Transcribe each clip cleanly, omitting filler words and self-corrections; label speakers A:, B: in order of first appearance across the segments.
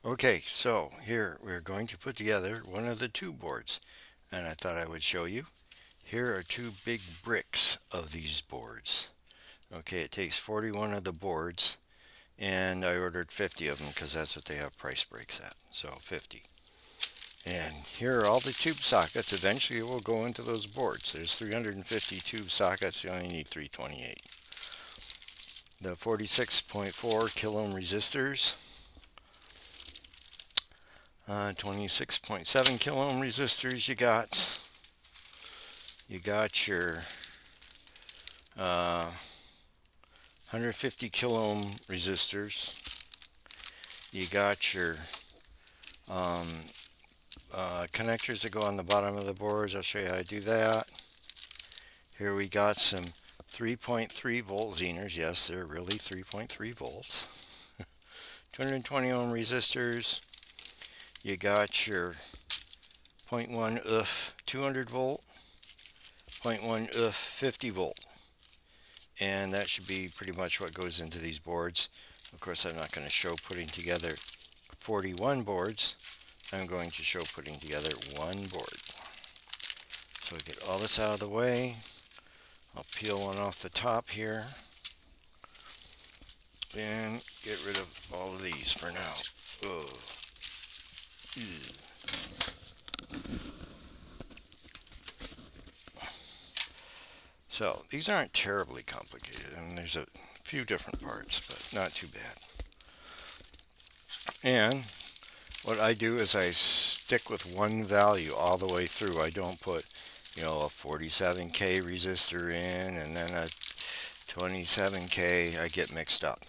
A: Okay, so here we're going to put together one of the two boards, and I thought I would show you. Here are two big bricks of these boards. Okay, it takes 41 of the boards, and I ordered 50 of them because that's what they have price breaks at, so 50. And here are all the tube sockets. Eventually it will go into those boards. There's 350 tube sockets, you only need 328. The 46.4 kilo ohm resistors, 26.7 kilo ohm resistors you got your 150 kilo ohm resistors, you got your um, connectors that go on the bottom of the boards. I'll show you how to do that. Here we got some 3.3 volt Zeners. Yes, they're really 3.3 volts. 220 ohm resistors. You got your 0.1 UF 200 volt, 0.1 UF 50 volt. And that should be pretty much what goes into these boards. Of course, I'm not going to show putting together 41 boards. I'm going to show putting together one board. So get all this out of the way. I'll peel one off the top here and get rid of all of these for now. Oh. So these aren't terribly complicated. I mean, there's a few different parts, but not too bad. And what I do is I stick with one value all the way through. I don't put, a 47K resistor in and then a 27K. I get mixed up.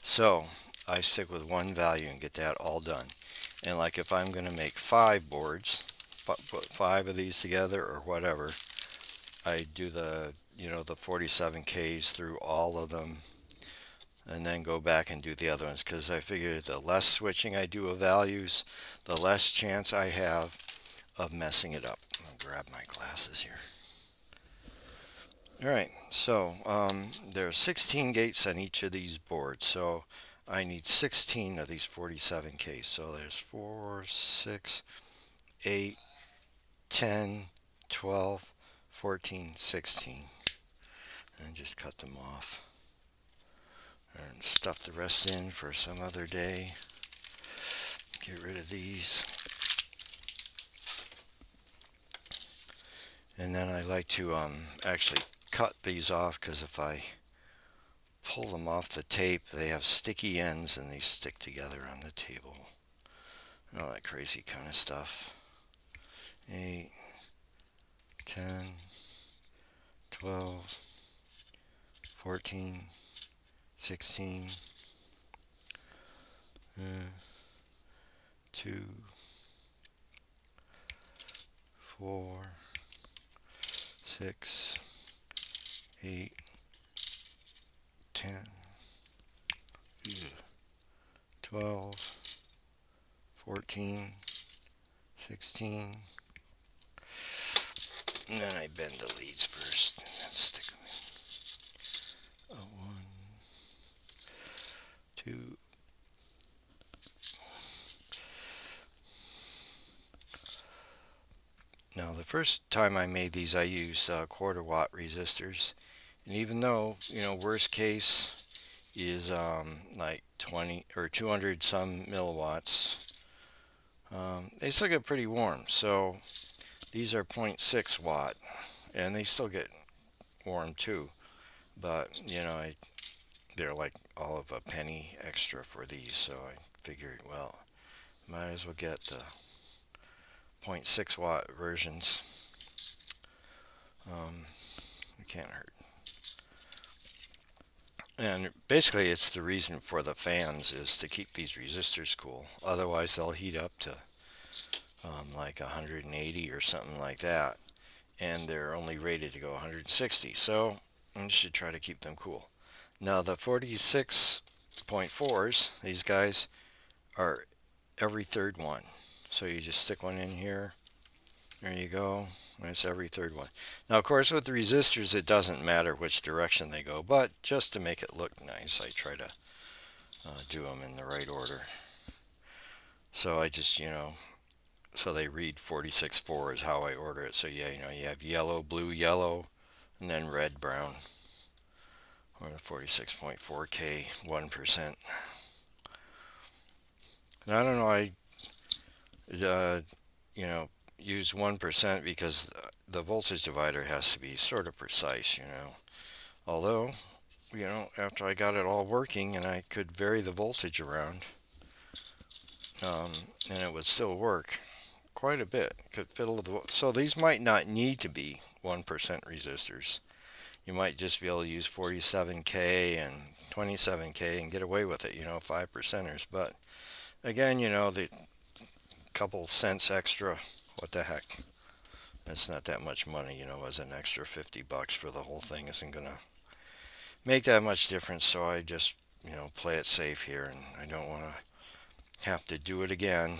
A: So I stick with one value and get that all done. And like if I'm going to make 5 boards, put 5 of these together or whatever, I do the 47Ks through all of them and then go back and do the other ones, because I figure the less switching I do of values, the less chance I have of messing it up. I'm going to grab my glasses here. Alright, so there are 16 gates on each of these boards, so I need 16 of these 47Ks. So there's 4, 6, 8, 10, 12, 14, 16. And just cut them off. And stuff the rest in for some other day. Get rid of these. And then I like to actually cut these off, because if I pull them off the tape, they have sticky ends and they stick together on the table. And all that crazy kind of stuff. 8, 10, 12, 14, 16, 2, 4, 6, 8, 10, 12, 14, 16. And then I bend the leads first and then stick them in. 1, 2. Now the first time I made these, I used quarter watt resistors, and even though worst case is like 20 or 200 some milliwatts, they still get pretty warm. So these are 0.6 watt, and they still get warm too. But they're like all of a penny extra for these, so I figured, well, might as well get the 0.6 watt versions. It can't hurt. And basically it's the reason for the fans is to keep these resistors cool. Otherwise they'll heat up to like 180 or something like that, and they're only rated to go 160. So you should try to keep them cool. Now the 46.4s, these guys are every third one. So you just stick one in here. There you go. It's every third one. Now, of course, with the resistors, it doesn't matter which direction they go, but just to make it look nice, I try to do them in the right order. So I just, so they read 46.4 is how I order it. So yeah, you have yellow, blue, yellow, and then red, brown. Or the 46.4K, 1%. And I don't know, uh, you know, use 1% because the voltage divider has to be sort of precise, Although, after I got it all working and I could vary the voltage around, um, and it would still work quite a bit. Could fiddle with so these might not need to be 1% resistors. You might just be able to use 47K and 27K and get away with it, 5%ers. But again, the couple cents extra, what the heck? It's not that much money, as an extra $50 for the whole thing isn't gonna make that much difference. So I just, play it safe here, and I don't want to have to do it again.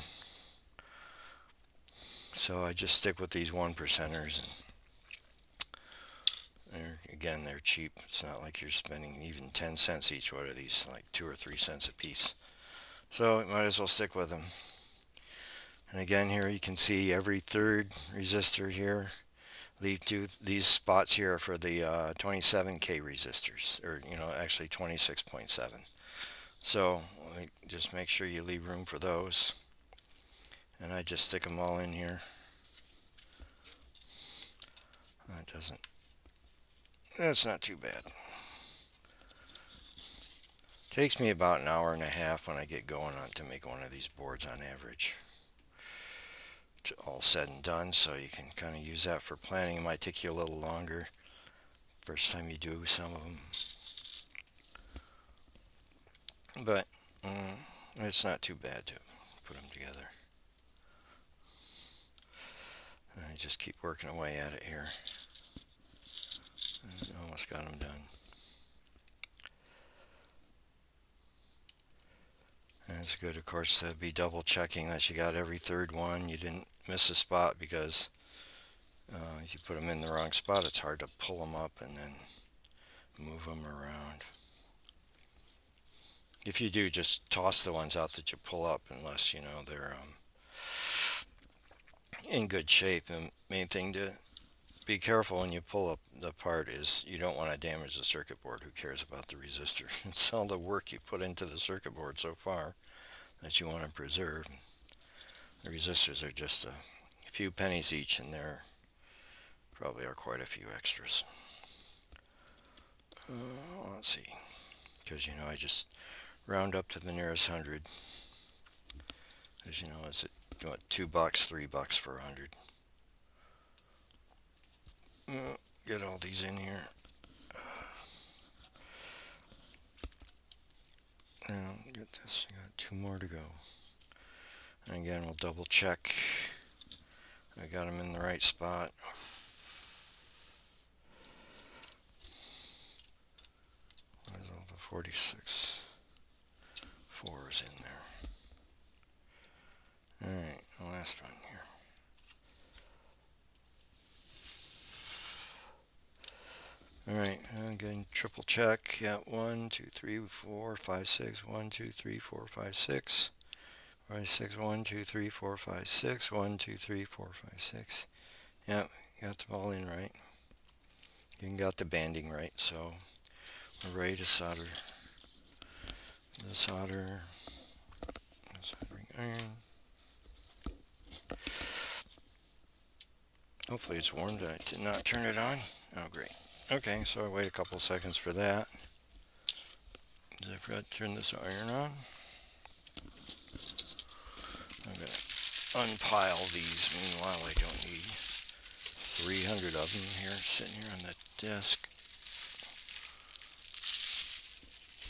A: So I just stick with these 1%ers, and they're cheap. It's not like you're spending even 10 cents each. What are these, like 2 or 3 cents a piece? So you might as well stick with them. And again, here you can see every third resistor here. These spots here are for the 27K resistors, or actually 26.7. So just make sure you leave room for those. And I just stick them all in here. That's not too bad. Takes me about an hour and a half when I get going on to make one of these boards on average. All said and done, so you can kind of use that for planning. It might take you a little longer first time you do some of them, but it's not too bad to put them together. And I just keep working away at it here. Almost got them done. And it's good, of course, to be double checking that you got every third one. You didn't miss a spot, because if you put them in the wrong spot, it's hard to pull them up and then move them around. If you do, just toss the ones out that you pull up, unless they're in good shape. The main thing to be careful when you pull up the part is you don't want to damage the circuit board. Who cares about the resistor? It's all the work you put into the circuit board so far that you want to preserve. The resistors are just a few pennies each, and there probably are quite a few extras. Let's see, because I just round up to the nearest 100. As is it $2, $3 for 100? Get all these in here. Now get this. I got 2 more to go. And again, we'll double check I got them in the right spot. There's all the 46 4s in there. Alright, the last one here. Alright, again, triple check. Yeah, 1, 2, 3, 4, 5, 6. 1, 2, 3, 4, 5, 6. 6, 1, 2, 3, 4, 5, 6. 1, 2, 3, 4, 5, 6. Yep, got them all in right. You got the banding right, so we're ready to solder. The soldering iron. Hopefully it's warm. I did not turn it on. Oh, great. Okay, so I wait a couple seconds for that. I forgot to turn this iron on. I'm going to unpile these. Meanwhile, I don't need 300 of them here, sitting here on the desk.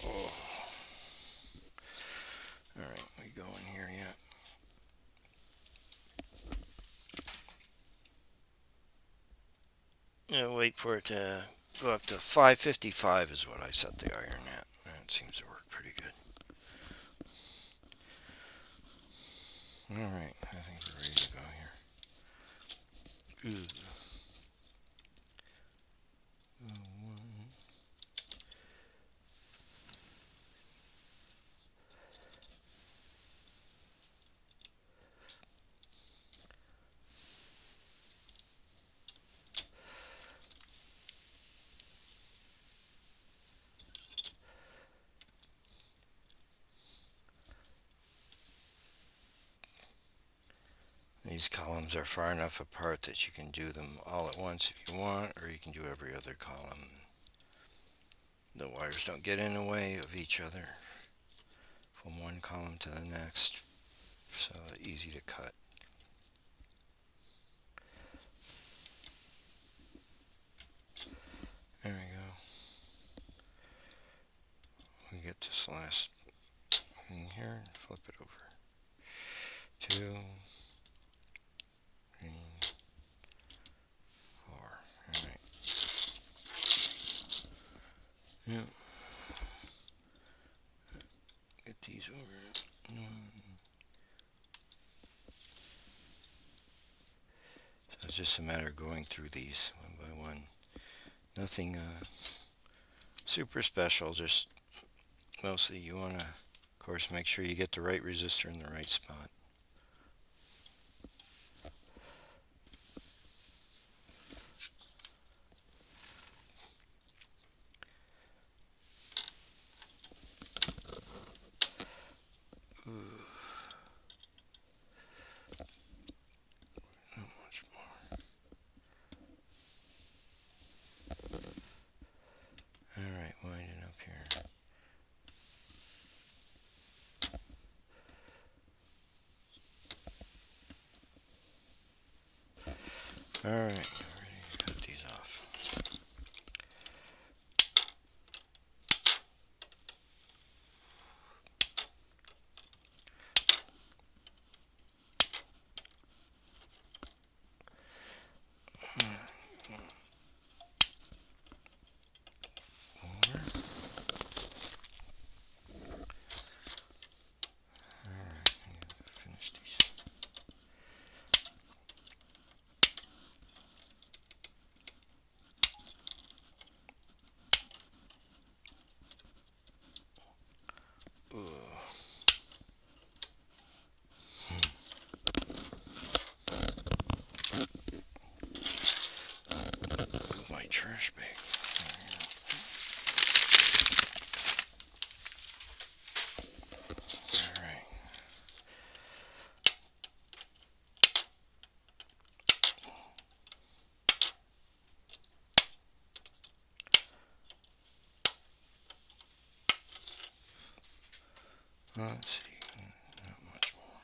A: Oh. Alright, we go in here yet. Yeah, wait for it to go up to 555 is what I set the iron at. That seems to work pretty good. Alright, I think we're ready to go here. Ooh. These columns are far enough apart that you can do them all at once if you want, or you can do every other column. The wires don't get in the way of each other from one column to the next, so easy to cut. There we go. We get this last thing here, flip it over. 2, 3, 4. Alright. Yeah. Get these over. So it's just a matter of going through these one by one. Nothing super special, just mostly you want to, of course, make sure you get the right resistor in the right spot. Alright, winding up here. Alright, ready to cut these off. My trash bag. Alright. Let's see. Not much more.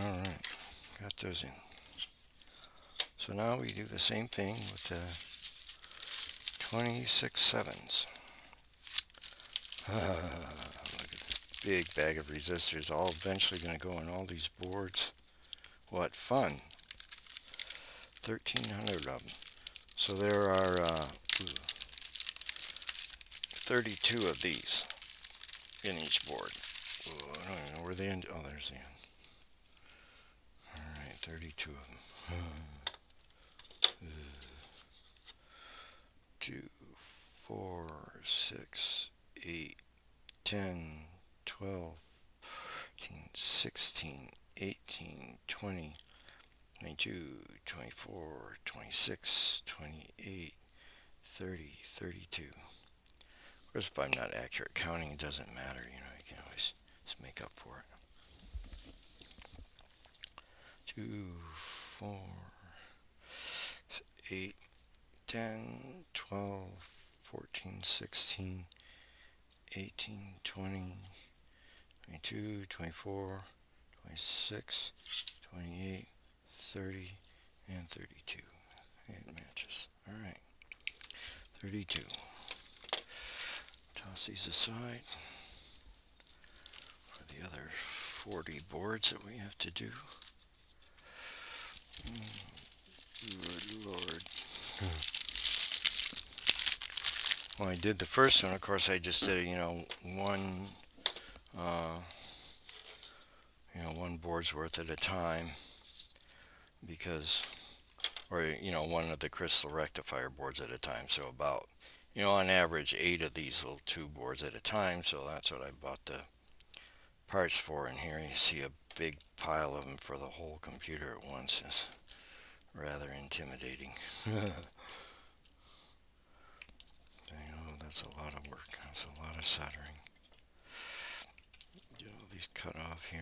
A: Alright, got those in. So now we do the same thing with the 26/7s. Look at this big bag of resistors, all eventually going to go on all these boards. What fun! 1,300 of them. So there are 32 of these in each board. Ooh, I don't even know where they end. Oh, there's the end. Alright, 32 of them. 2, 4, 6, 8, 10, 12, 13, 16, 18, 20, 22, 24, 26, 28, 30, 32. Of course, if I'm not accurate counting, it doesn't matter. You know, you can always just make up for it. 2, 4, 8, 10, 12, 14, 16, 18, 20, 22, 24, 26, 28, 30, and 32. It matches. Alright. 32. Toss these aside for the other 40 boards that we have to do. Good Lord. When I did the first one, of course, I just did, one board's worth at a time, because, or, one of the crystal rectifier boards at a time. So about, on average, 8 of these little 2 boards at a time. So that's what I bought the parts for. And here you see a big pile of them for the whole computer at once. It's rather intimidating. That's a lot of work. That's a lot of soldering. Get all these cut off here.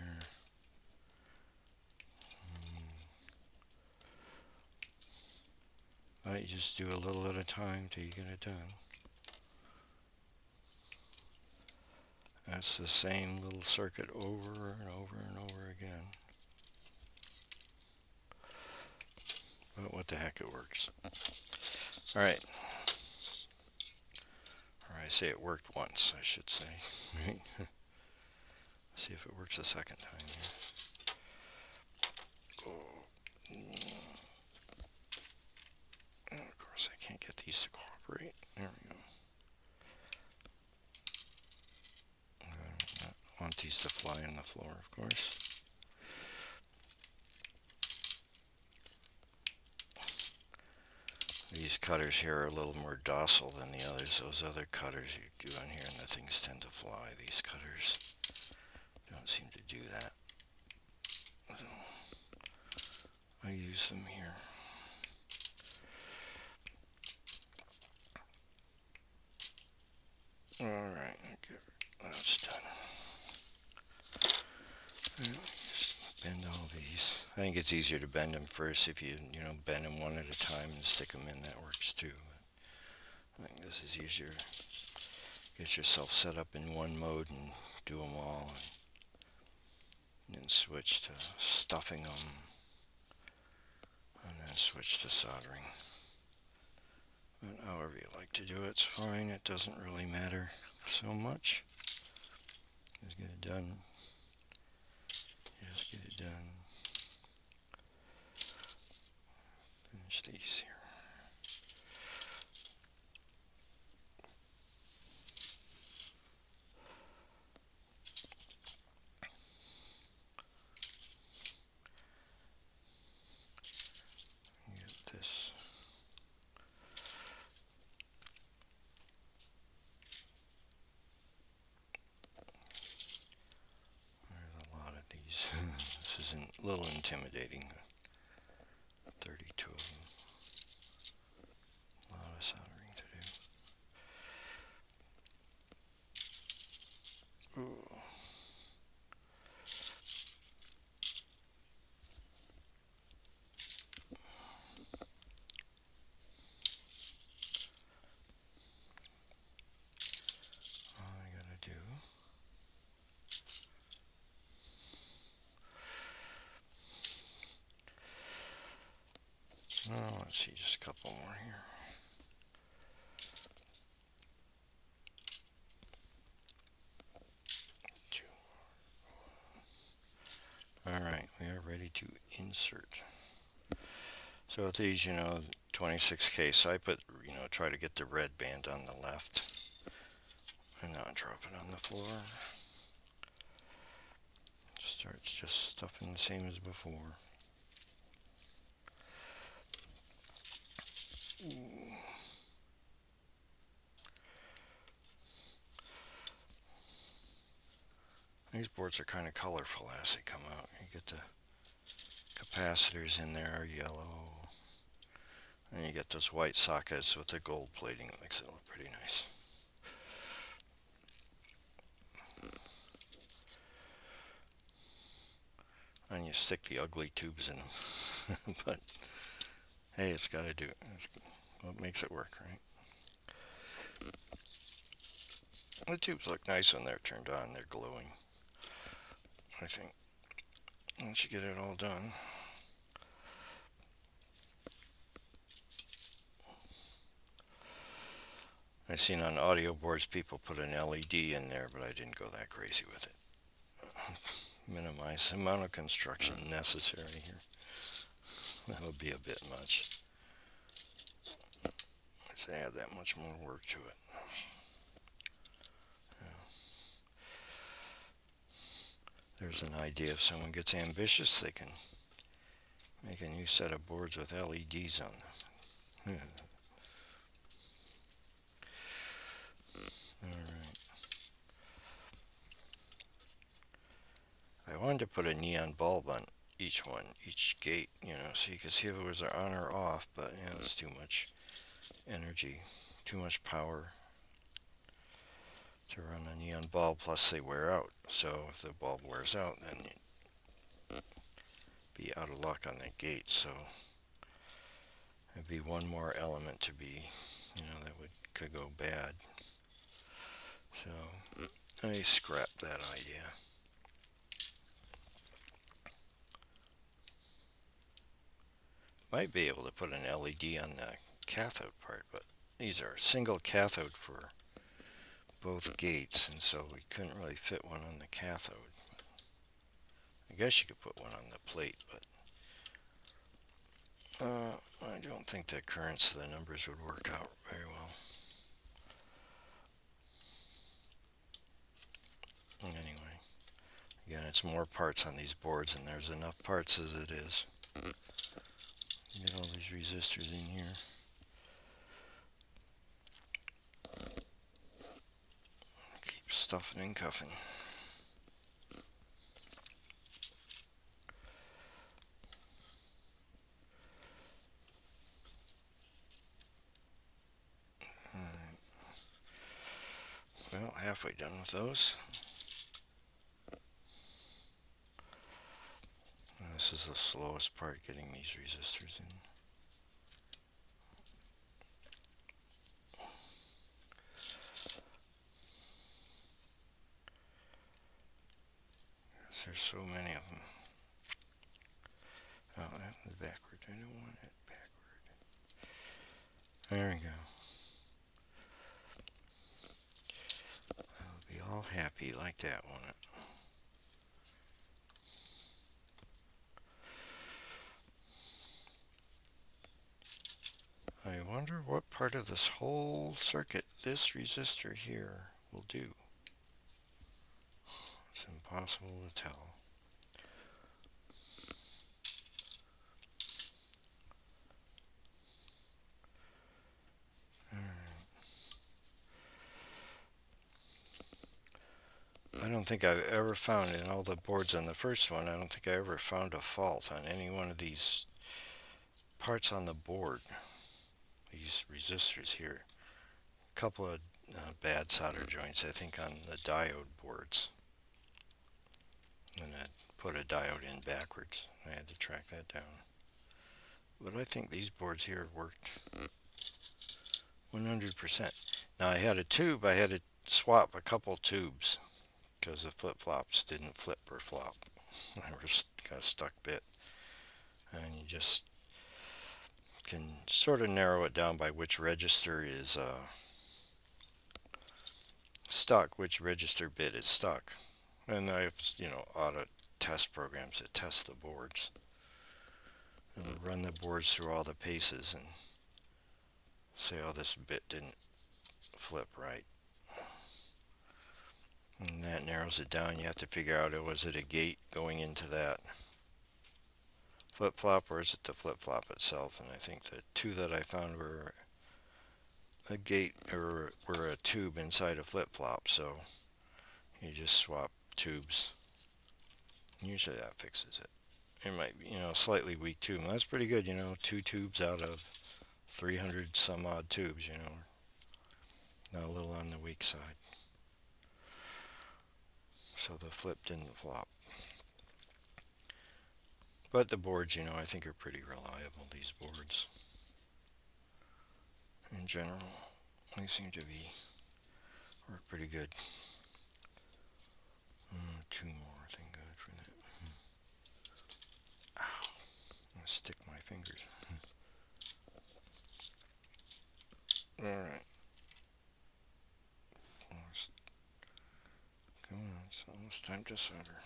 A: But you just do a little at a time till you get it done. That's the same little circuit over and over and over again. But what the heck, it works. Alright. Or I say it worked once, I should say. See if it works a second time here. Of course, I can't get these to cooperate. There we go. I want these to fly on the floor, of course. These cutters here are a little more docile than the others. Those other cutters you do on here and the things tend to fly. These cutters don't seem to do that. So I use them here. Alright, okay, that's done. Just bend all these. I think it's easier to bend them first. If you bend them one at a time and stick them in, that works too. I think this is easier. Get yourself set up in one mode and do them all, and then switch to stuffing them, and then switch to soldering. But however you like to do it's fine. It doesn't really matter so much. Just get it done. Just get it done. Finish these here. Get this. There's a lot of these. This is a little intimidating. 32 of them. A lot of soldering to do. Ooh. Oh, let's see, just a couple more here. Alright, we are ready to insert. So with these, 26K, so I put, try to get the red band on the left and not drop it on the floor. Starts just stuffing the same as before. These boards are kind of colorful as they come out. You get the capacitors in there are yellow. And you get those white sockets with the gold plating that makes it look pretty nice. And you stick the ugly tubes in them. But hey, it's got to do it. It's what makes it work, right? The tubes look nice when they're turned on. They're glowing, I think. Once you get it all done. I've seen on audio boards people put an LED in there, but I didn't go that crazy with it. Minimize the amount of construction necessary here. That would be a bit much. Let's add that much more work to it. There's an idea. If someone gets ambitious, they can make a new set of boards with LEDs on them. Alright. I wanted to put a neon bulb on each gate, so you could see if it was on or off, but it's too much energy, too much power. to run a neon bulb, plus they wear out. So if the bulb wears out, then you'd be out of luck on that gate. So it'd be one more element to be, that could go bad. So I scrapped that idea. Might be able to put an LED on the cathode part, but these are single cathode for both gates, and so we couldn't really fit one on the cathode. I guess you could put one on the plate, but I don't think the currents of the numbers would work out very well. Anyway, again, it's more parts on these boards, and there's enough parts as it is. Get all these resistors in here. Keep stuffing and cuffing. Well, halfway done with those. And this is the slowest part, getting these resistors in. There's so many of them. Oh, that was backward. I don't want it backward. There we go. I'll be all happy like that, won't it? I wonder what part of this whole circuit this resistor here will do. It's impossible to tell. I don't think I've ever found, in all the boards on the first one, I don't think I ever found a fault on any one of these parts on the board. These resistors here. A couple of bad solder joints, I think, on the diode boards. And I put a diode in backwards. I had to track that down. But I think these boards here worked 100%. Now I had a tube, I had to swap a couple tubes because the flip-flops didn't flip or flop. I got a stuck bit. And you just can sort of narrow it down by which register is stuck, which register bit is stuck. And I have, auto test programs that test the boards. And run the boards through all the paces and say, oh, this bit didn't flip right. And that narrows it down. You have to figure out, was it a gate going into that flip-flop, or is it the flip-flop itself? And I think the two that I found were a gate, or were a tube inside a flip-flop. So you just swap tubes. Usually that fixes it. It might be, a slightly weak tube. And that's pretty good, 2 tubes out of 300 some odd tubes, Now a little on the weak side. So the flip didn't flop. But the boards, I think are pretty reliable, these boards. In general, they seem to work pretty good. 2 more, thank God for that. Ow, I'm going to stick my fingers. Alright. Come on, it's almost time to solder.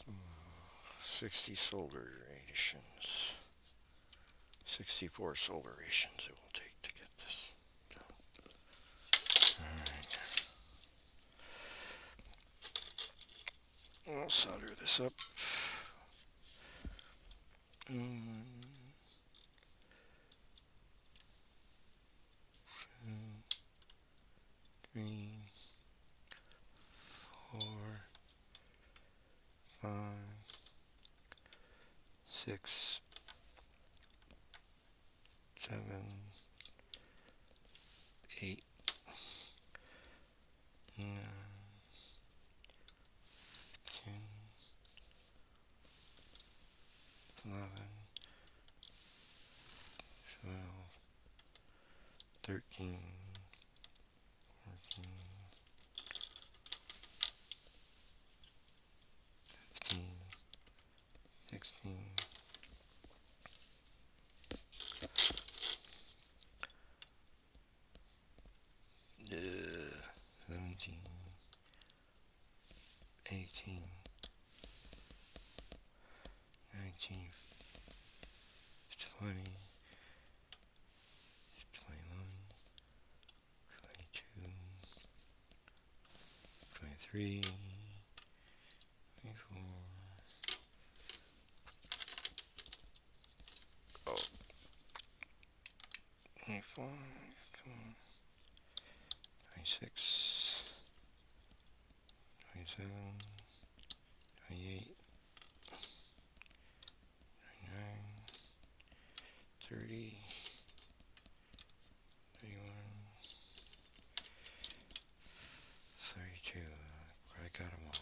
A: Oh, 60 solderations. 64 solderations it will take to get this done. Alright. I'll solder this up. 1, 2, 3, 4, 5, 6, 7, 13, 14, 15, 16, 17, 18, 19, 20, 21, 22, 23, 24, oh, 25, come on, 26, 27, 28, 29, 30, 31, 32. I got them all.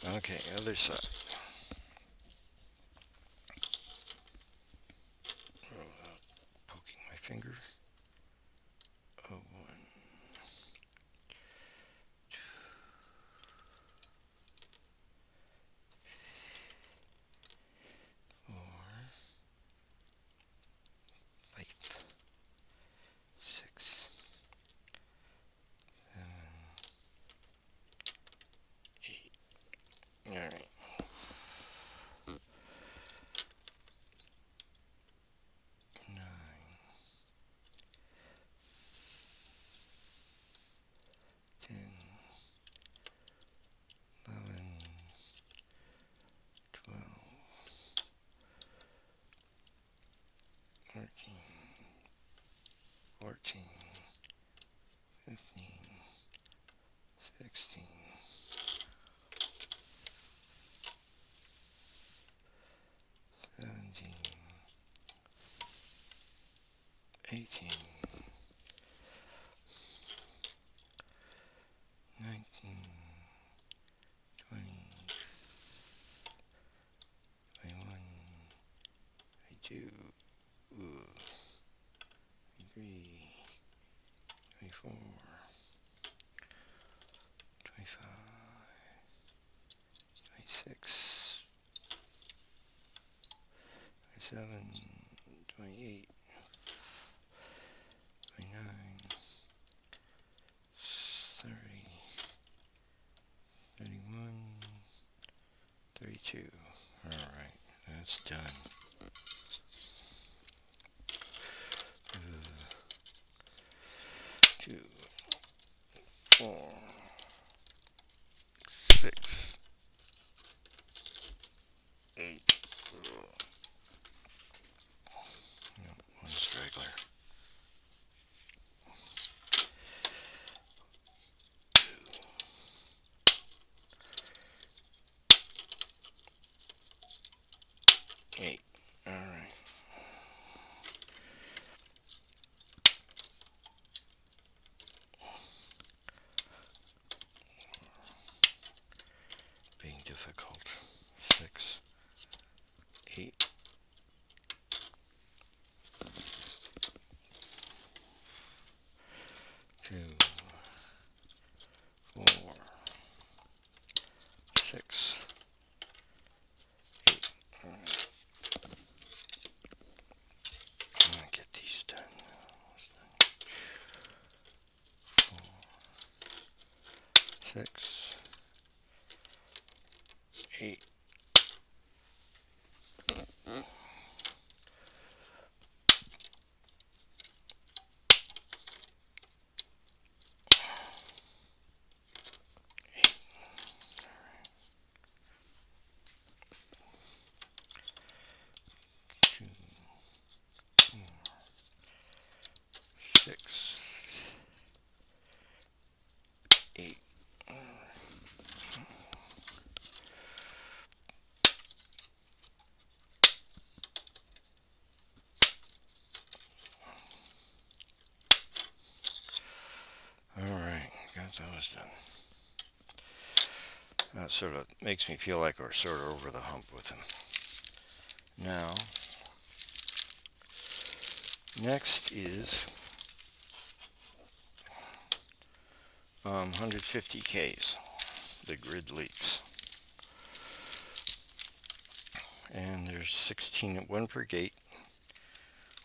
A: Alright. Okay, other side. Poking my finger. Oh, 1, 2, 4, 5, 6, 7, 8. Alright. 9, 10, 11, 12, 13, 14, 15, 16, 17, 18, 19, 20, 21, 22, 23, 24, 25, 26, 27, 28, 29, 30, 31, 32. Alright, that's done. 2, 4, 6, 8. No, one straggler. 8. Alright. Being difficult. 6, 8. 2, 4, 6, 8. Alright. I'm gonna get these done. 4, 6, 8. Six, 8. Alright, got those done. That sort of makes me feel like we're sort of over the hump with them. Now, Next is 150 Ks, the grid leaks. And there's 16, one per gate,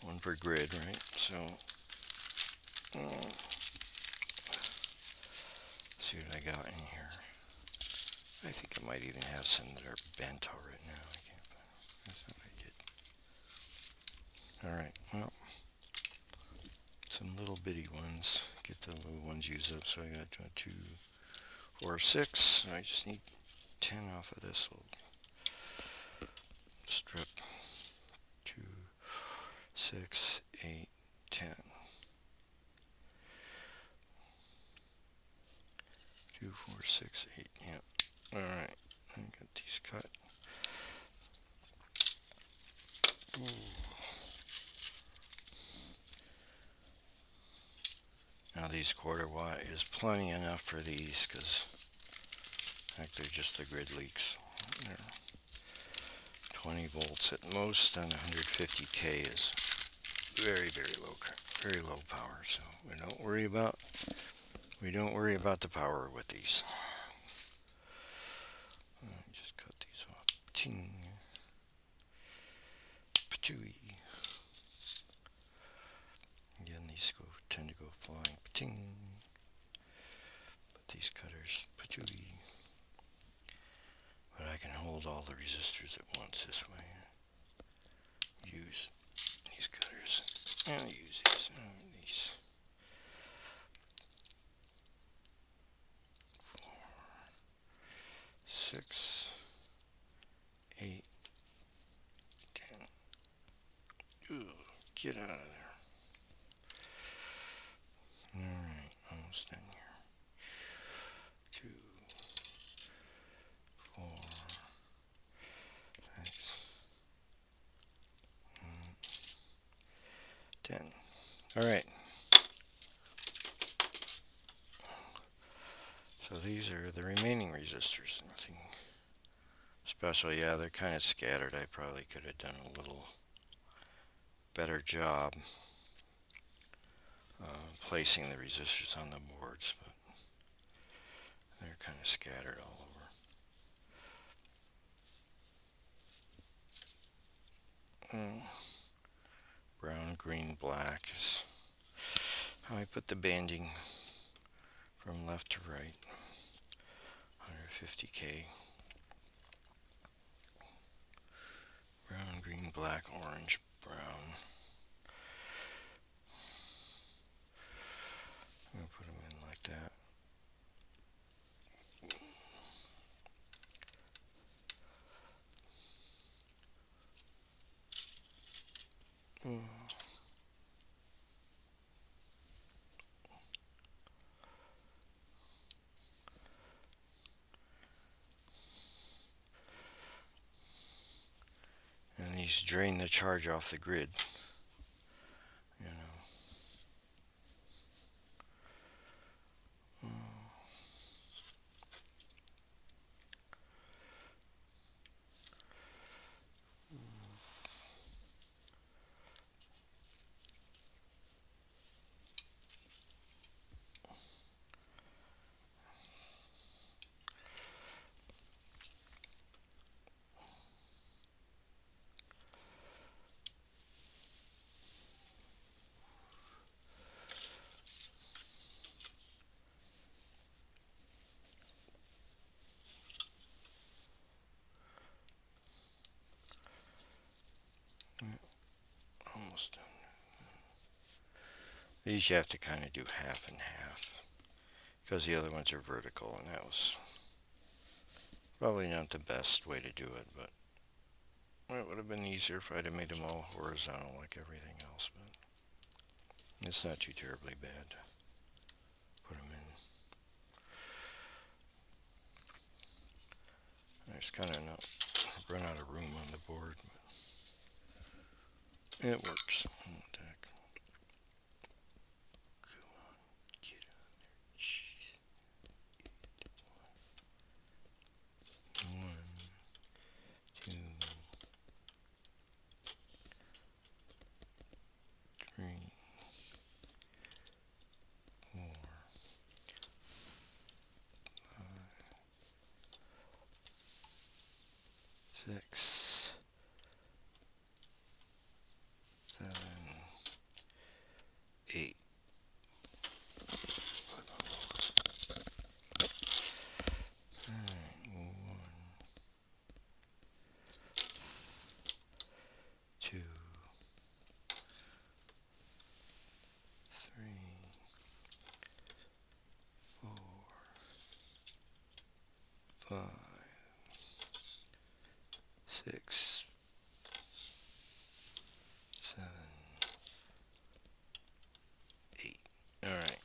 A: one per grid, right? So, see what I got in here. I think I might even have some that are bent already now. I can't find them. I thought I did. Alright, well, some little bitty ones. Get the little ones used up. So I got 2, 4, 6. I just need 10 off of this little strip. 2, 6, 8, 10. 2, 4, 6, 8. Yep. Alright. I got these cut. Ooh. Now these 1/4 watt is plenty enough for these because they're just the grid leaks. They're 20 volts at most, and 150 K is very, very low current, very low power. So we don't worry about the power with these. Just cut these off. Ting. Patooey. Again, these tend to go flying. Ting. But these cutters, patooey. But I can hold all the resistors at once this way. Use these cutters. And use these. 4, 6, 8, 10. Ooh, get out of there. Alright, almost done here. 2, 4, 6, 10. Alright. So these are the remaining resistors. Nothing special. Yeah, they're kind of scattered. I probably could have done a little better job placing the resistors on the boards, but they're kind of scattered all over. Brown, green, black is how I put the banding from left to right. 150 K. Brown, green, black, orange, brown. I'm going to put them in like that. And these drain the charge off the grid. You know. Almost done. These you have to kind of do half and half because the other ones are vertical, and that was probably not the best way to do it, but it would have been easier if I'd have made them all horizontal like everything else, but it's not too terribly bad to put them in. There's kind of not run out of room on the board, but it works. Come on, get on there. Jeez. 1, 2, 3, 6, 7, 8. 2, 3, 4, 5, 6, 7, 8. All right.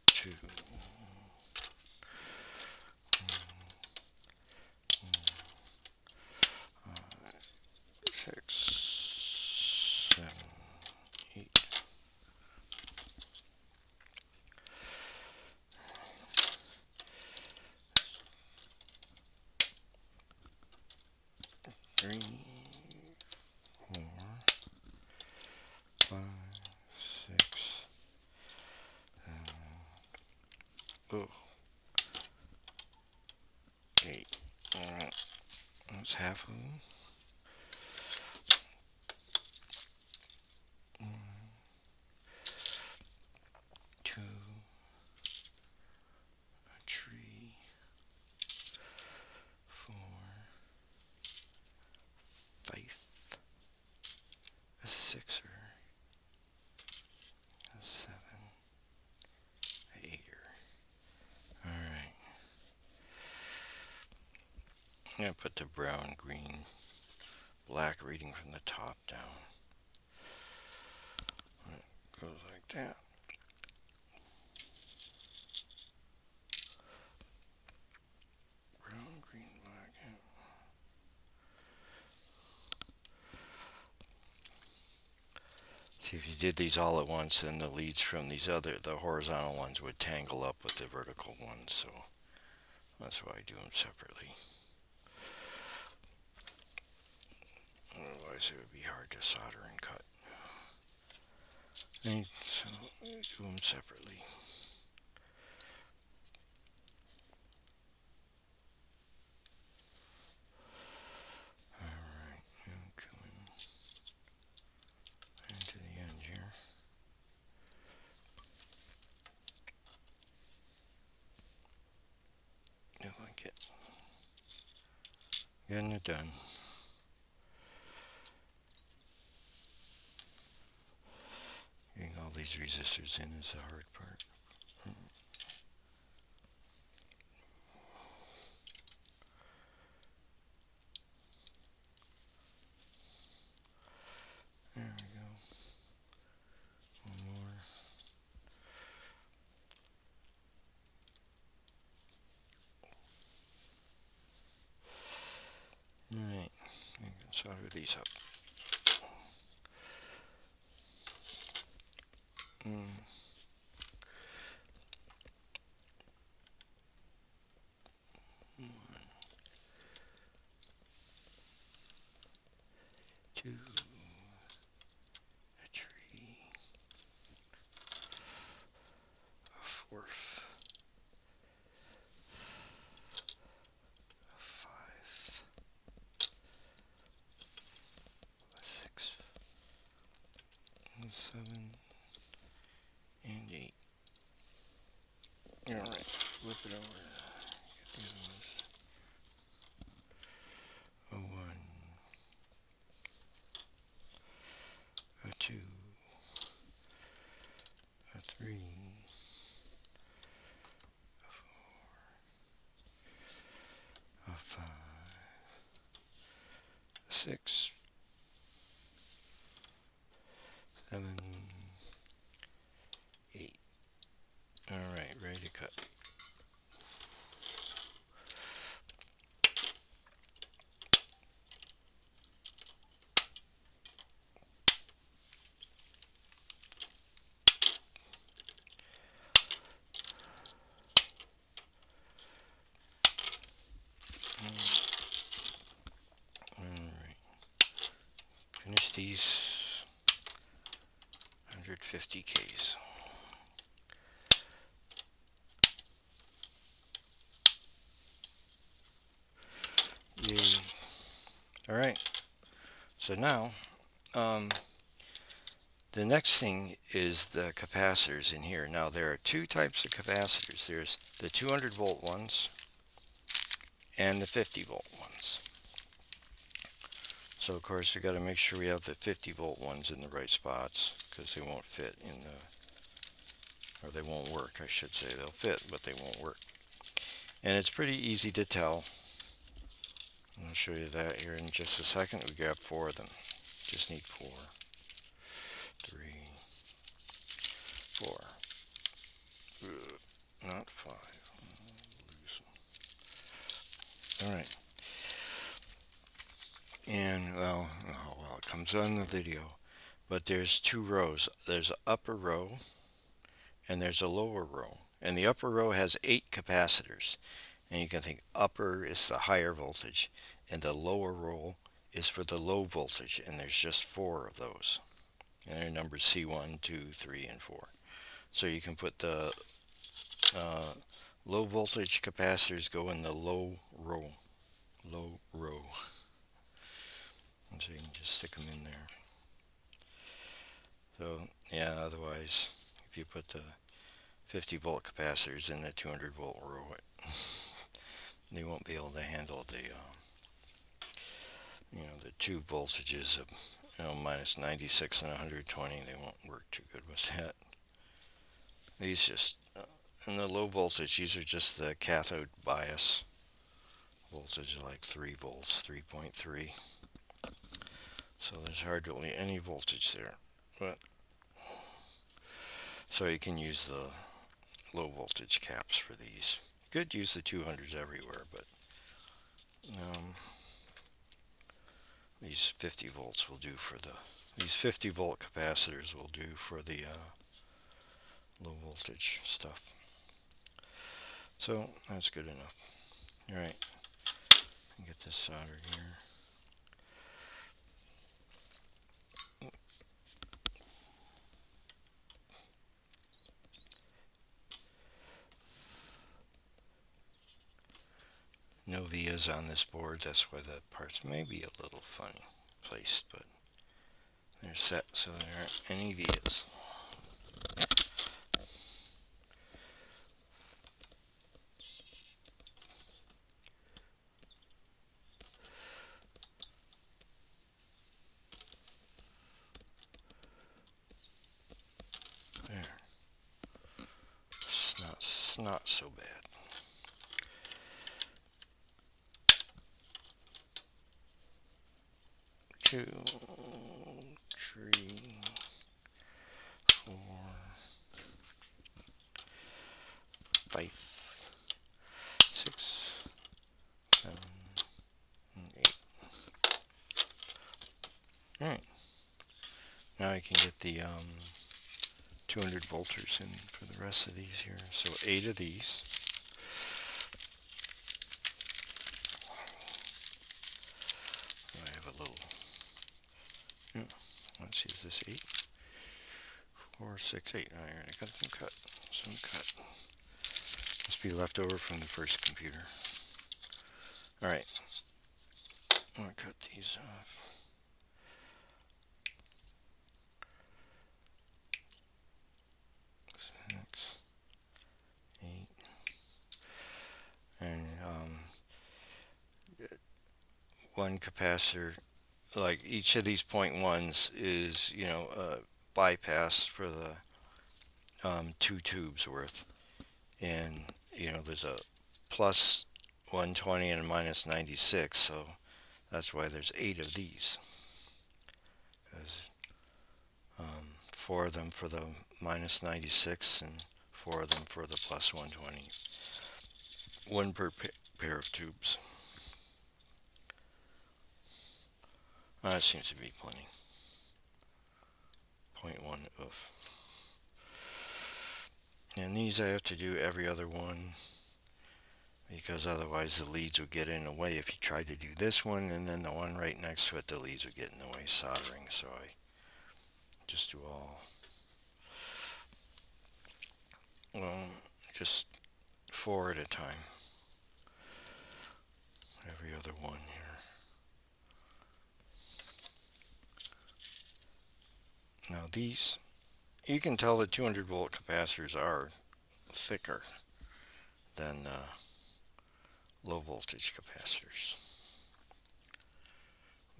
A: Two. 6, 7, 8. 3, 4, 5, 6, 7, 8. All right. That's half of them. 2, a tree, 4, 5, a 6er, a 7, a 8er. All right. I'm going to put the brown, green, black reading from the top down. It goes like that. Brown, green, black. Yeah. See, if you did these all at once, then the leads from the horizontal ones would tangle up with the vertical ones. So that's why I do them separately. Otherwise, it would be hard to solder and cut. And so I do them separately. Alright, I'm coming into the end here. I like it. Getting it done. Getting all these resistors in is the hard part. There we go. One more. Alright, we can solder these up. 2, a tree, a 4th, a 5, a 6, and 7, and 8. Alright, flip it over. Get the other ones. A 1, a 2, a 3, a 4, a 5, a 6, 7, 8. Alright, ready to cut. Alright. Finish these 100 50Ks. Yay. Alright, so now the next thing is the capacitors in here. Now there are two types of capacitors. There's the 200 volt ones and the 50 volt ones. So of course we got to make sure we have the 50 volt ones in the right spots, because they won't fit in the, or they won't work, I should say. They'll fit, but they won't work. And it's pretty easy to tell. I'll show you that here in just a second. We grab 4 of them. Just need 4. 3, 4. Not 5. Alright. And, well, it comes on the video. But there's 2 rows. There's an upper row and there's a lower row. And the upper row has 8 capacitors. And you can think upper is the higher voltage, and the lower row is for the low voltage, and there's just 4 of those. And they're numbers C1, 2, 3, and 4. So you can put the low voltage capacitors go in the low row. Low row. And so you can just stick them in there. So, yeah, otherwise, if you put the 50 volt capacitors in the 200 volt row, they won't be able to handle the, the 2 voltages of, minus 96 and 120. They won't work too good with that. These just, in the low voltage, these are just the cathode bias voltage, like 3 volts, 3.3. So there's hardly any voltage there. But so you can use the low voltage caps for these. You could use the 200s everywhere, but these 50 volts will do for these 50 volt capacitors will do for the low voltage stuff. So that's good enough. Alright, get this soldered here. No vias on this board, that's why the parts may be a little funny placed, but they're set so there aren't any vias. There. It's not so bad. 2, 3, 4, 5, 6, 7, and 8. Alright. Now I can get the 200 volters in for the rest of these here. So 8 of these. I have a little, let's see, is this 8? 4, 6, 8. Alright, I got some cut. Must be left over from the first computer. Alright, I'm going to cut these off. 6, 8, and one capacitor, like each of these 0.1s is, bypass for the 2 tubes worth. And, there's a plus 120 and a minus 96, so that's why there's 8 of these. Because 4 of them for the minus 96 and 4 of them for the plus 120. 1 per pair of tubes. That seems to be plenty. 0.1 of. And these I have to do every other one, because otherwise the leads would get in the way. If you tried to do this one and then the one right next to it, the leads would get in the way soldering. So I just do all Well, just 4 at a time. Every other one here. Now these, you can tell the 200 volt capacitors are thicker than low voltage capacitors.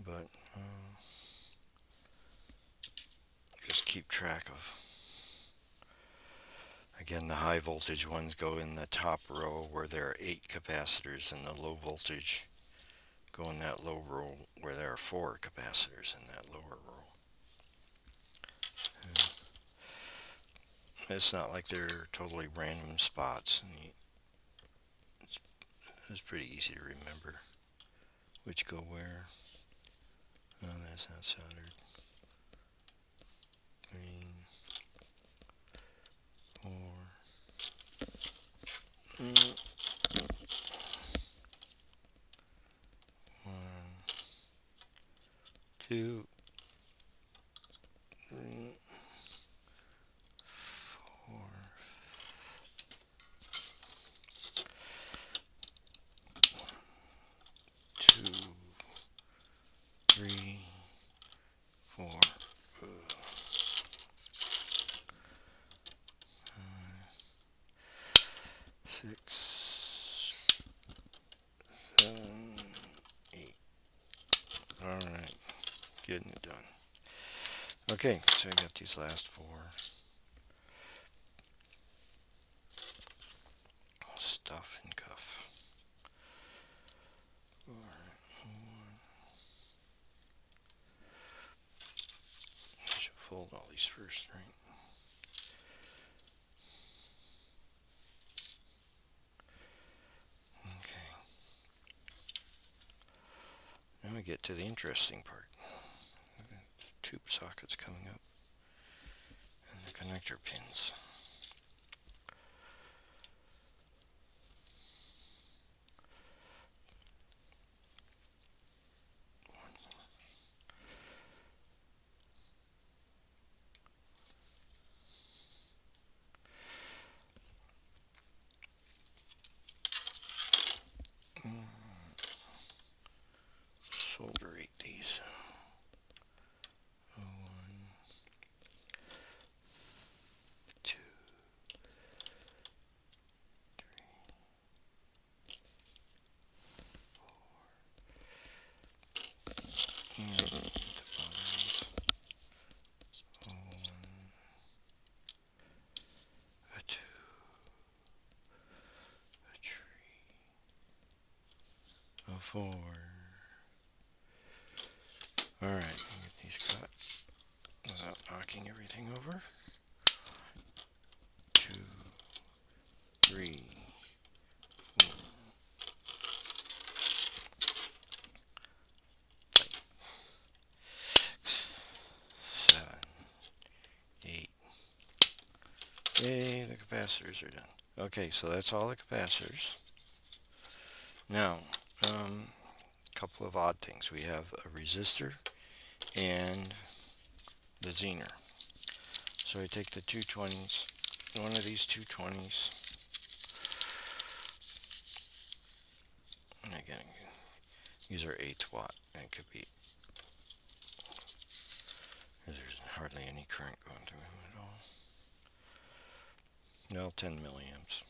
A: But just keep track of. Again, the high voltage ones go in the top row where there are 8 capacitors, and the low voltage go in that low row where there are 4 capacitors in that lower row. And it's not like they're totally random spots. It's pretty easy to remember which go where. Oh, that's not soldered. Green. 4. 1. 2. 3. 4. 2. 3. 4. 6. 7. 8. Alright, getting it done. Okay, so I got these last 4. Stuff and cuff. I should fold all these first, right? Okay. Now we get to the interesting part. Tube sockets coming up and the connector pins. Solderate these. 1, 2, 3, 4. And the bottoms. 1, a 2, a 3, a 4. Alright, get these cut without knocking everything over. 2, 3, 4, 5, 6, 7, 8. Yay, the capacitors are done. Okay, so that's all the capacitors. Now, a couple of odd things. We have a resistor and the zener. So I take the 220s, one of these 220s, and again, these are 8 watt, and it could be, there's hardly any current going through them at all. Well, 10 milliamps.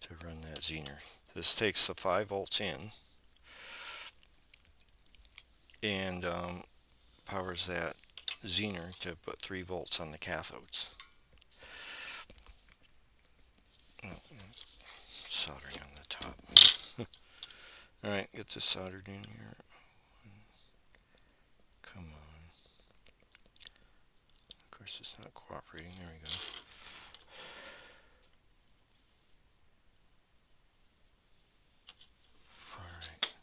A: To run that zener. This takes the 5 volts in and powers that zener to put 3 volts on the cathodes. Soldering on the top. Alright, get this soldered in here. Come on. Of course, it's not cooperating. There we go. Alright.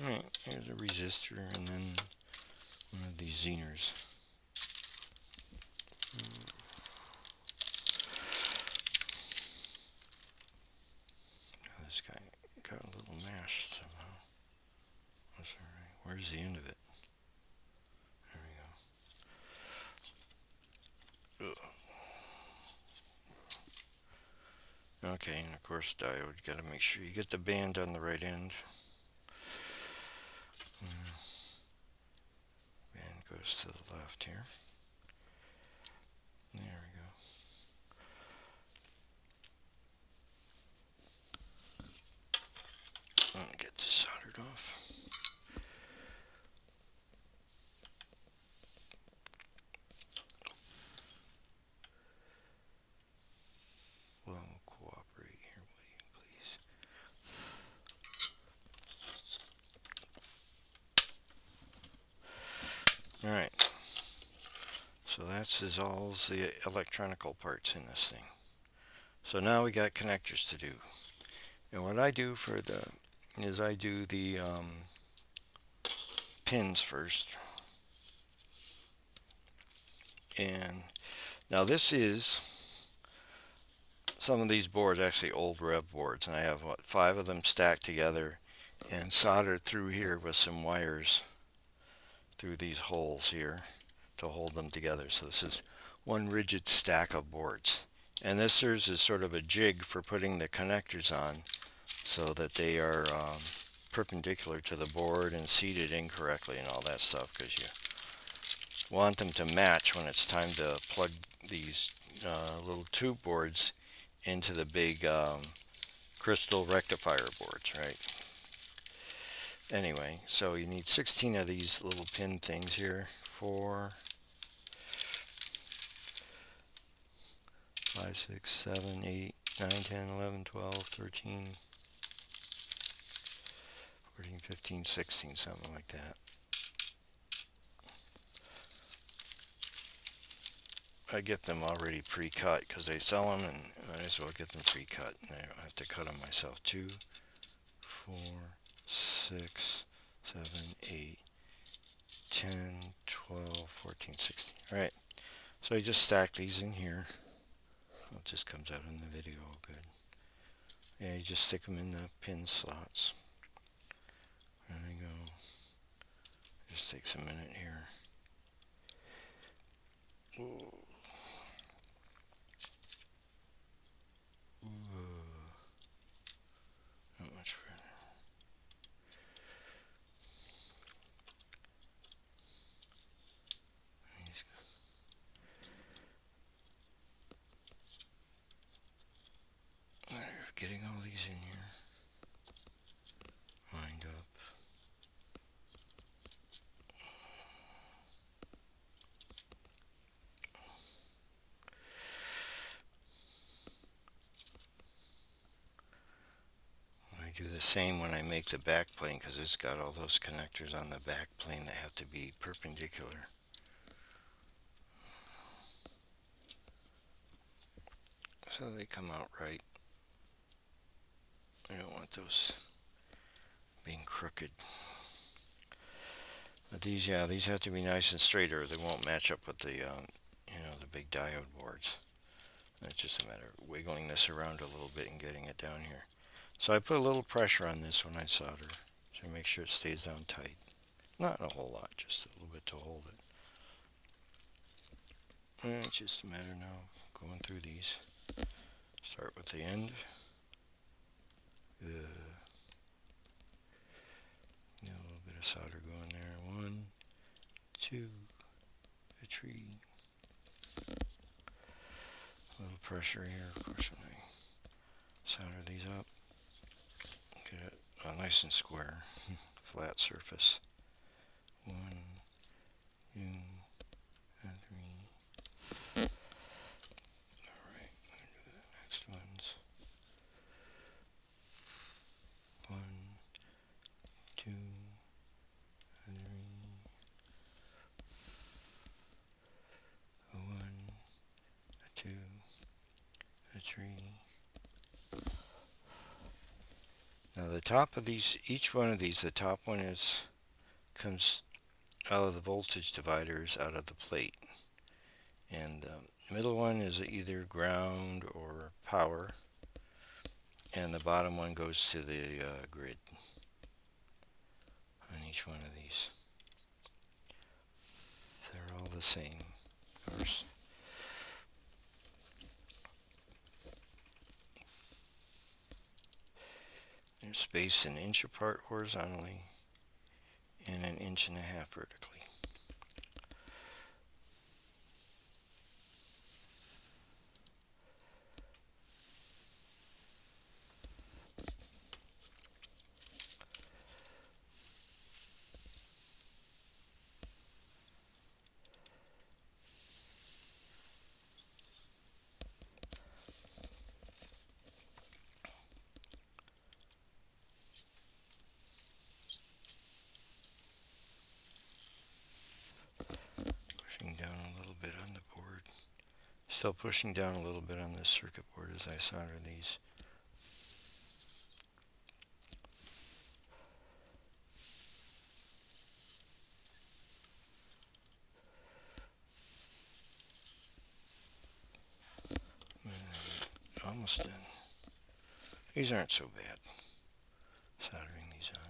A: Alright, here's a resistor and then one of these zeners. Okay, and of course diode, you got to make sure you get the band on the right end. Band goes to the left here. There we go. I'll get this soldered off. Well, cooperate here, will you please? Alright, so that's all the electronical parts in this thing. So now we got connectors to do. And what I do is I do the pins first. And now this is some of these boards, actually old rev boards, and I have 5 of them stacked together and soldered through here with some wires through these holes here to hold them together. So this is one rigid stack of boards, and this serves as sort of a jig for putting the connectors on so that they are perpendicular to the board and seated incorrectly and all that stuff, because you want them to match when it's time to plug these little tube boards into the big crystal rectifier boards, right? Anyway, so you need 16 of these little pin things here. 4, 5, 6, 7, 8, 9, 10, 11, 12, 13, 14, 15, 16, something like that. I get them already pre-cut because they sell them, and I might as well get them pre-cut, and I don't have to cut them myself. 2, 4, 6, 7, 8, 10, 12, 14, 16. Alright, so I just stack these in here. Oh, it just comes out in the video all good. Yeah, you just stick them in the pin slots. There you go. Just takes a minute here. Ooh. Not much further. Getting all these in here lined up. I do the same when I make the back plane, because it's got all those connectors on the back plane that have to be perpendicular. So they come out right. I don't want those being crooked. But these, yeah, these have to be nice and straight, or they won't match up with the, the big diode boards. It's just a matter of wiggling this around a little bit and getting it down here. So I put a little pressure on this when I solder to make sure it stays down tight. Not a whole lot, just a little bit to hold it. And it's just a matter now of going through these. Start with the end. A little bit of solder going there. 1, 2, a tree. A little pressure here, of course, when I solder these up. Get it nice and square, flat surface. 1, 2, and 3. Alright, we'll do the next ones. 1, 2, and 3. 1, 2, and 3. Now the top of these, each one of these, the top one comes out of the voltage dividers out of the plate, and the middle one is either ground or power, and the bottom one goes to the grid on each one of these. They're all the same, of course. They're spaced 1 inch apart horizontally and 1.5 inches vertically. Pushing down a little bit on the board. Still pushing down a little bit on this circuit board as I solder these. Almost done. These aren't so bad. Soldering these on.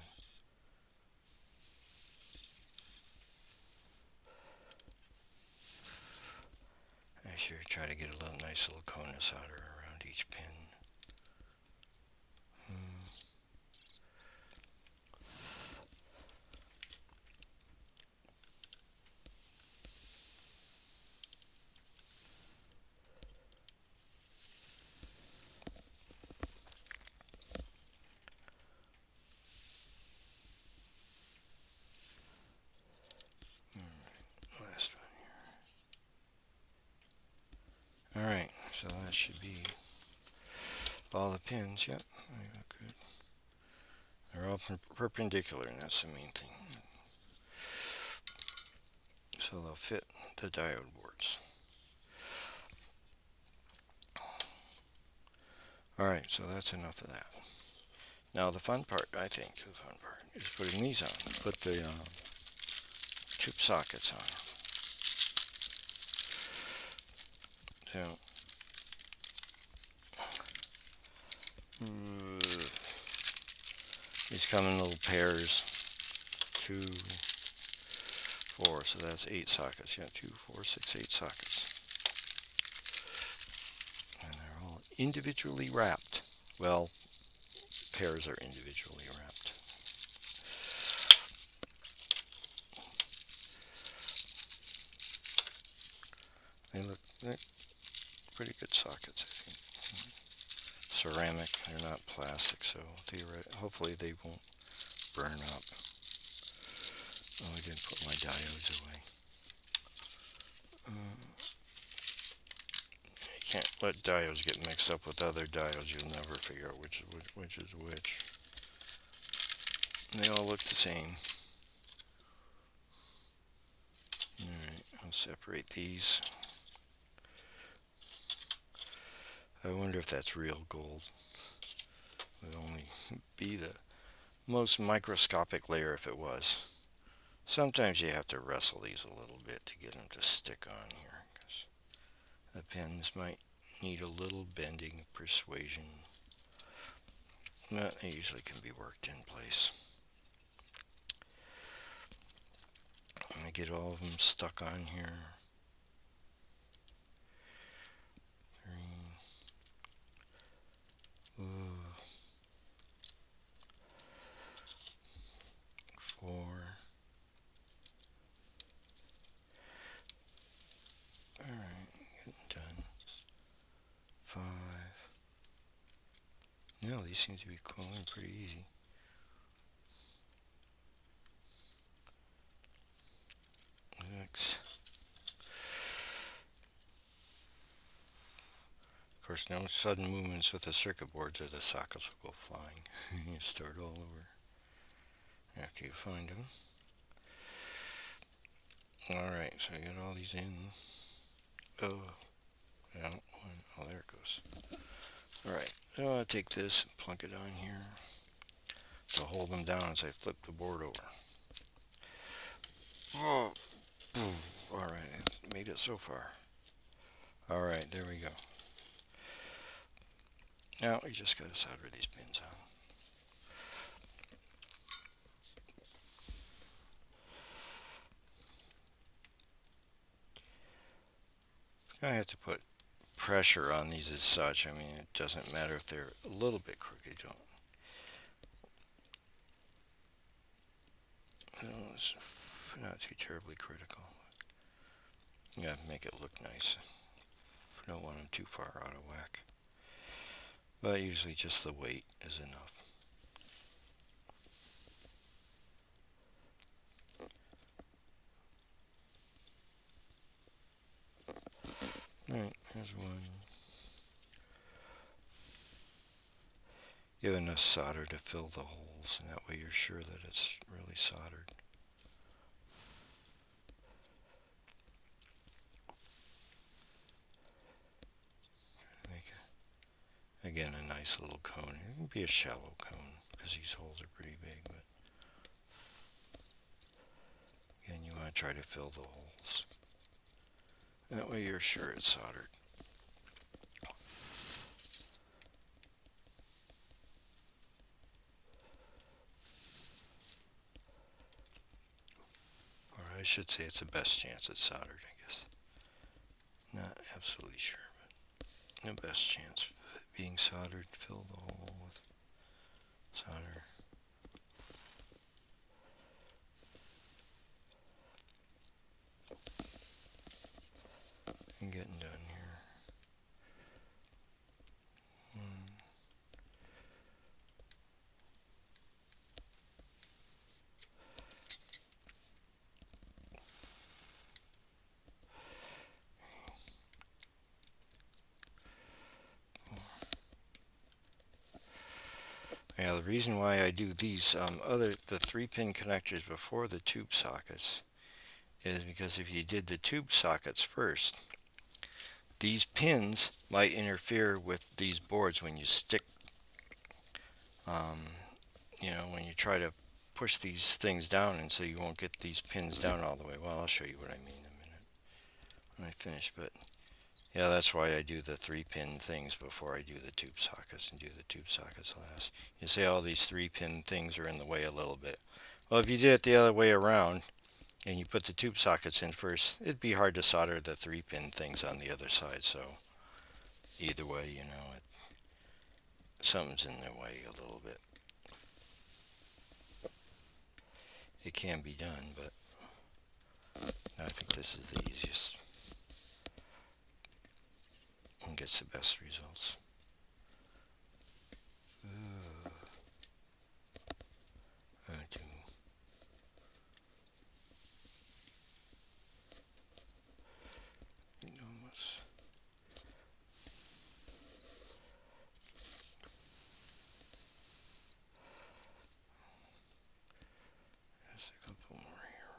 A: I sure try to get a little nice little cone of solder around each pin. Last one here. Alright, so that should be all the pins. Yep, they look good. They're all perpendicular, and that's the main thing. So they'll fit the diode boards. Alright, so that's enough of that. Now the fun part, I think, the fun part, is putting these on. Put the tube sockets on. So, these come in little pairs. 2, 4, so that's 8 sockets. Yeah, 2, 4, 6, 8 sockets. And they're all individually wrapped. Well, pairs are individually wrapped. They look pretty good sockets, I think. Ceramic, they're not plastic, so hopefully they won't burn up. Oh, I didn't put my diodes away. You can't let diodes get mixed up with other diodes. You'll never figure out which is which. And they all look the same. Alright, I'll separate these. I wonder if that's real gold. It would only be the most microscopic layer if it was. Sometimes you have to wrestle these a little bit to get them to stick on here, because the pins might need a little bending persuasion. But they usually can be worked in place. I'm going to get all of them stuck on here. 3, 4. Alright, getting done. 5. No, these seem to be going pretty easy. 6. Of course, no sudden movements with the circuit boards or the sockets will go flying. You start all over after you find them. Alright, so I got all these in. Oh, yeah, oh, there it goes. Alright, so I'll take this and plunk it on here to hold them down as I flip the board over. Oh, alright, I made it so far. Alright, there we go. Now we just got to solder these pins on. I have to put pressure on these as such. I mean, it doesn't matter if they're a little bit crooked. not too terribly critical. Yeah, make it look nice. We don't want them too far out of whack. But usually just the weight is enough. Alright, there's one. You have enough solder to fill the holes, and that way you're sure that it's really soldered. Make again a nice little cone. It can be a shallow cone because these holes are pretty big, but again you want to try to fill the holes. That way you're sure it's soldered. Or I should say it's the best chance it's soldered, I guess. Not absolutely sure, but the best chance of it being soldered. Fill the hole with solder. And getting done here. Now the reason why I do these the 3-pin connectors before the tube sockets is because if you did the tube sockets first, these pins might interfere with these boards when you stick, you know, when you try to push these things down, and so you won't get these pins down all the way. Well, I'll show you what I mean in a minute when I finish, but yeah, that's why I do the 3-pin things before I do the tube sockets and do the tube sockets last. You say all these 3-pin things are in the way a little bit. Well, if you did it the other way around and you put the tube sockets in first, it'd be hard to solder the 3-pin things on the other side. So either way, you know, something's in their way a little bit. It can be done, but I think this is the easiest and gets the best results. I do. Almost. There's a couple more here.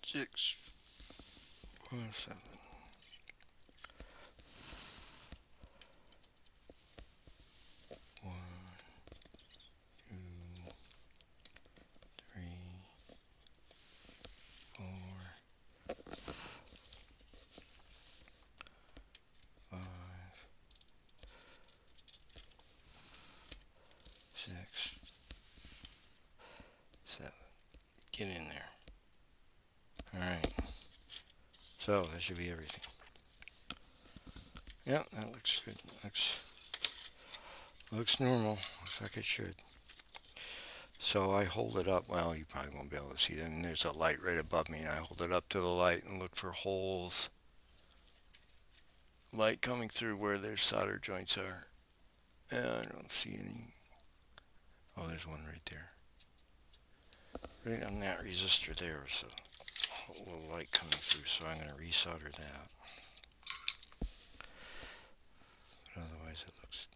A: Six, 7. One, two, three, 4, 5, 6, 7. Get in there. Alright. So that should be everything. Yep, that looks good. Looks normal. Looks like it should. So I hold it up. Well, you probably won't be able to see it. And there's a light right above me, and I hold it up to the light and look for holes. Light coming through where their solder joints are. I don't see any. Oh, there's one right there. Right on that resistor there, so a little light coming through. So I'm going to resolder that. But otherwise, it looks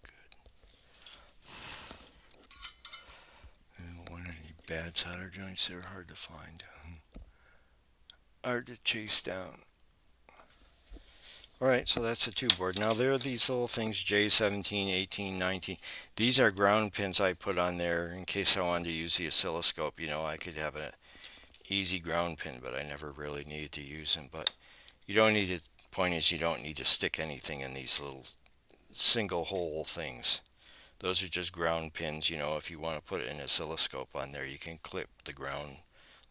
A: good. I don't want any bad solder joints. They're hard to find. Hard to chase down. Alright, so that's the tube board. Now there are these little things, J17, 18, 19. These are ground pins I put on there in case I wanted to use the oscilloscope. You know, I could have an easy ground pin, but I never really needed to use them. But you don't need to, point is you don't need to stick anything in these little single hole things. Those are just ground pins. You know, if you want to put an oscilloscope on there, you can clip the ground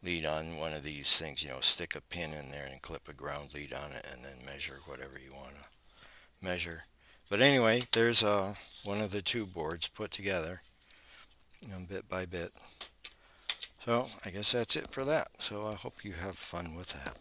A: lead on one of these things, you know, stick a pin in there and clip a ground lead on it and then measure whatever you want to measure. But anyway, there's one of the tube boards put together, you know, bit by bit. So I guess that's it for that. So I hope you have fun with that.